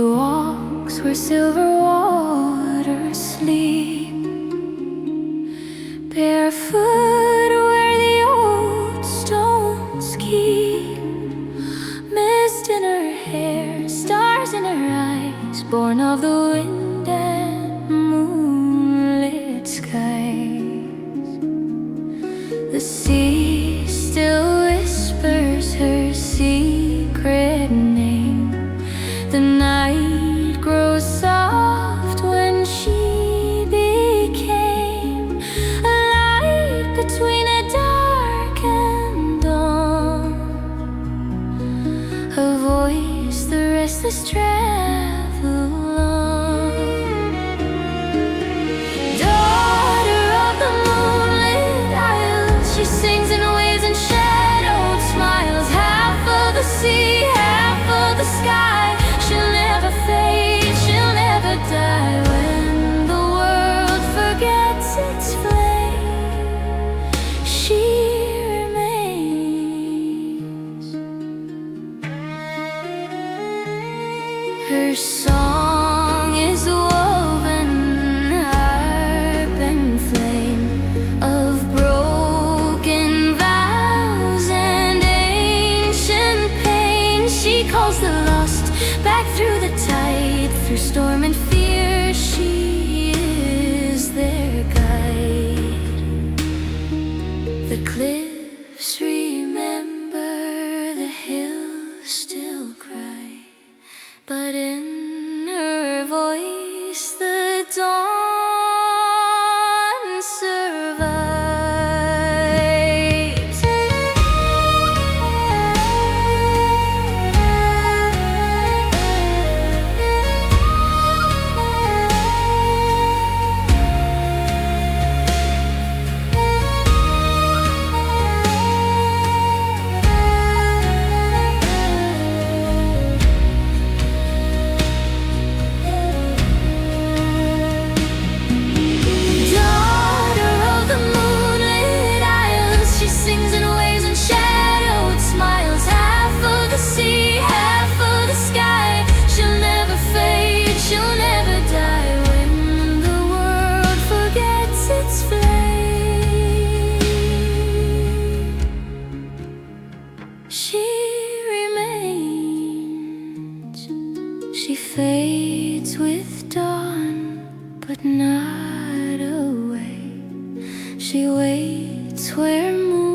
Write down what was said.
walks where silver waters sleep, barefoot where the old stones keep. Mist in her hair, stars in her eyes, born of the wind and moonlit skies. The sea still whispers her secret name. The night grows soft when she became a light between a dark and dawn, a voice the restless travel on. Daughter of the Moonlit Isles, she sings in waves and shadowed smiles, half of the sea, half of the sky. She'll never fade, she'll never die. When the world forgets its flame, she remains. Her song is woven harp and flame, of broken vows and ancient pain. She calls the lost back through the tide, through storm and fear. She is their guide. The cliffs remember, the hills still cry, but in her voice the dawn survives. Daughter of the Moonlit Isles, she sings in waves and shadowed smiles, half of the sea, half of the sky. She'll never fade, she'll never die. When the world forgets its flame, she remains. She fades with dawn, but not away. She waits where moon